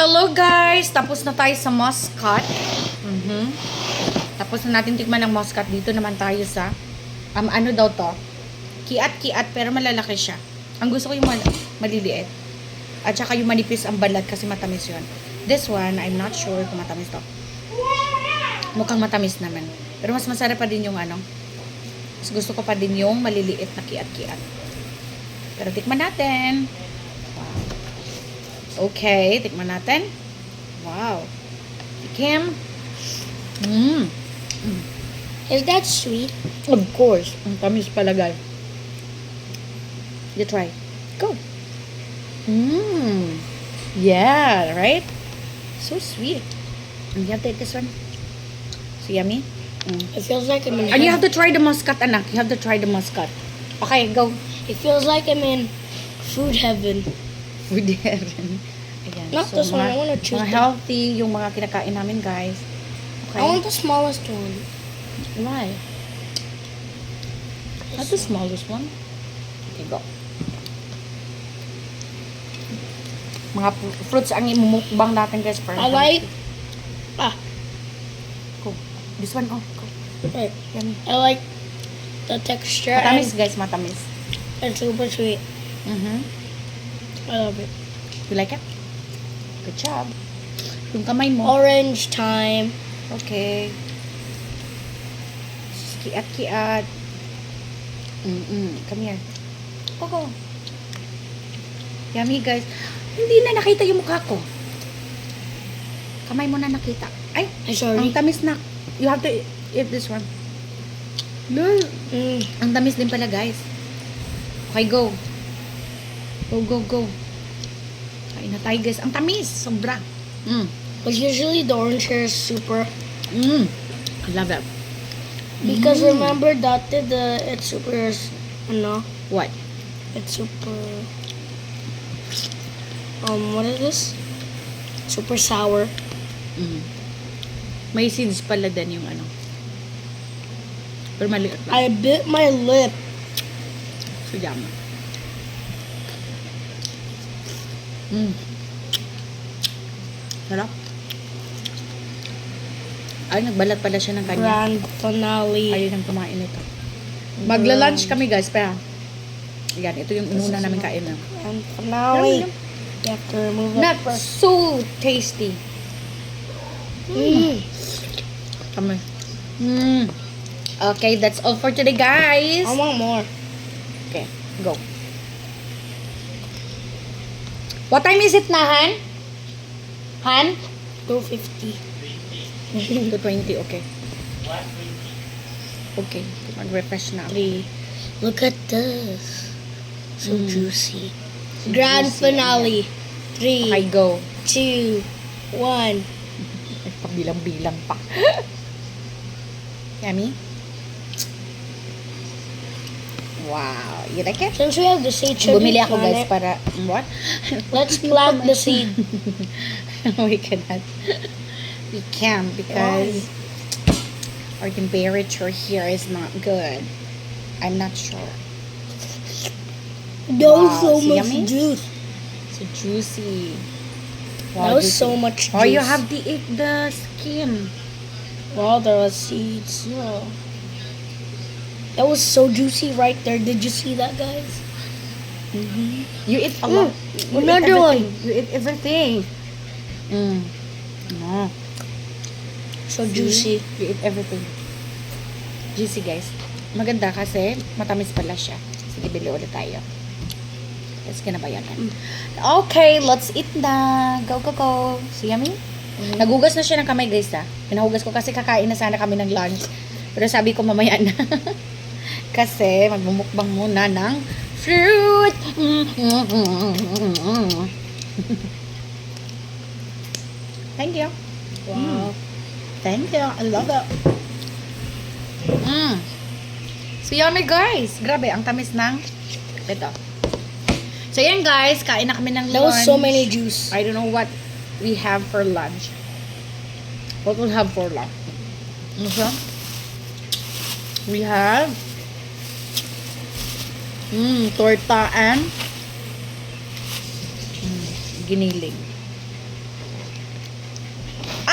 Hello guys! Tapos na tayo sa Muscat. Tapos na natin tikman ng Muscat. Dito naman tayo sa, ano daw to? Kiat-kiat pero malalaki siya. Ang gusto ko yung maliliit. At saka yung manipis ang balat kasi matamis yun. This one, I'm not sure kung matamis to. Mukhang matamis naman. Pero mas masarap pa din yung ano. Mas gusto ko pa din yung maliliit na kiat-kiat. Pero tikman natin. Okay, tikman natin. Wow. Tikim. Is that sweet? Of course. Ang tamis pala, guys. You try. Go. Yeah, right? So sweet. And you have to eat this one. So yummy. It feels like I'm in And you heaven. have to try the muscat, anak. You have to try the muscat. Okay, go. It feels like I'm in food heaven. With the heaven. Ayan. Not this one. I want to choose mga the... healthy yung mga kinakain namin, guys. Okay. I want the smallest one. Why? Not the smallest one. Okay, go. Mga fruits ang imumukbang natin, guys. For I like... Go. This one, oh. Go. Wait. Yummy. I like the texture Matamis, guys. Matamis. and super sweet. I love it. You like it? Good job. Yung kamay mo. Orange time. Okay. Kiat-kiat. Come here. Go. Yummy, guys. Hindi na nakita yung mukha ko. Kamay mo na nakita. Ay, I'm sorry. ang tamis na. You have to eat this one. No. Ang tamis din pala, guys. Okay, go. Go. Kain na tayo, guys. Ang tamis. Sobra. But usually the orange hair is super... I love it. Because remember that it's super... No. What? It's super... what is this? Super sour. May seeds pala din yung ano. Pero maliit lang. I bit my lip. So, yummy. Sarap. Ay, nagbalat pala siya ng kanya. Grand finale. Ayun ang kumain nito. Magla-lunch kami, guys. Pero, yan, ito yung inuna namin kain na. Grand finale. You have to remove it Not first. so tasty. Kami. Okay, that's all for today, guys. I want more. Okay, go. What time is it na, Han? Han? 250. 2:20, okay. Okay, mag-refresh na. Look at this. So juicy. Grand juicy, finale. Okay, 3, go. 2, 1. Ay, pabilang-bilang pa. Yummy? Wow, you like it? Since we have the seed, should Bumili we ako, plant guys, it? para, what? Let's plant the seed. We cannot. We can because our temperature here is not good. I'm not sure. That was Wow, so see, much yummy? juice. So juicy. That was juicy. so much juice. Oh, you have to eat the skin. Well, there was seeds. Yeah. That was so juicy right there. Did you see that, guys? You eat a lot. You eat Another one. everything. You eat everything. No. So See? juicy. You eat everything. Juicy, guys. Maganda kasi matamis pala siya. Sige, bili ulit tayo. Let's gonna buy yan. Okay, let's eat na. Go. So, yummy? Nagugas na siya ng kamay, guys, ha? Pinahugas ko kasi kakain na sana kami ng lunch. Pero sabi ko mamaya na. Kasi magmumukbang muna ng fruit. Thank you. Wow. Thank you. I love it. So, yummy, guys. Grabe, ang tamis ng ito. So, yan, guys. Kain na kami ng lunch. That was so many juice. I don't know what we have for lunch. What we'll have for lunch. Okay. We have torta and giniling.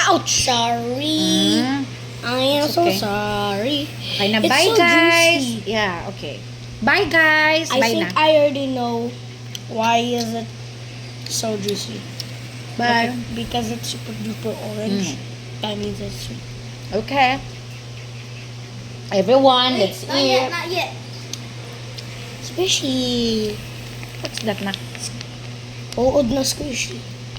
Ouch! Sorry. Mm. I am It's so okay. sorry. Okay na, It's bye so guys! juicy. Yeah, okay. Bye guys! I Bye think na. I already know why is it so juicy. Bye. Because it's super duper orange. That means it's sweet. Okay. Everyone, let's eat. Not yet. Squishy. What's that na? Uod na squishy.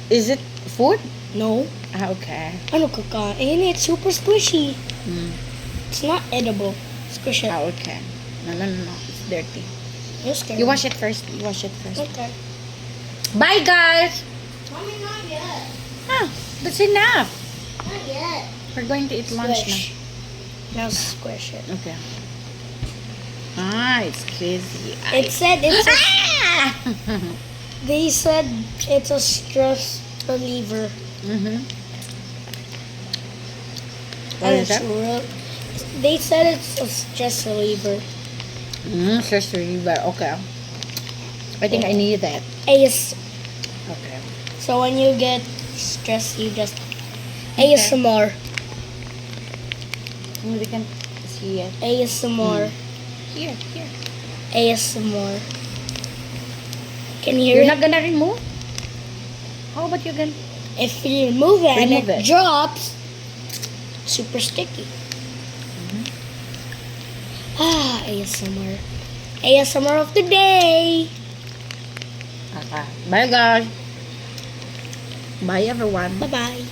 Is it food? No. Ah, okay. Ano kakain? It's super squishy. Mm. It's not edible. Squish it. Ah, okay. No. It's dirty. You're scared. You wash it first. You wash it first. Okay. Bye guys! Mommy, not yet. That's enough. Not yet. We're going to eat lunch Squish. Now squish it. now. Okay. Ah, it's crazy. It said it's a, Ah! they said it's a stress reliever. Mm-hmm. What And is it's that? real. They said it's a stress reliever. Stress reliever. Okay. I think I need that. AS. Okay. So when you get stressed, you just ASMR. We can see it. ASMR. Here. ASMR. Can you hear You're it? not gonna remove? How about you can? If you remove it and Remove it it. drops, super sticky. ASMR. ASMR of the day. Okay. Bye guys. Bye everyone. Bye bye.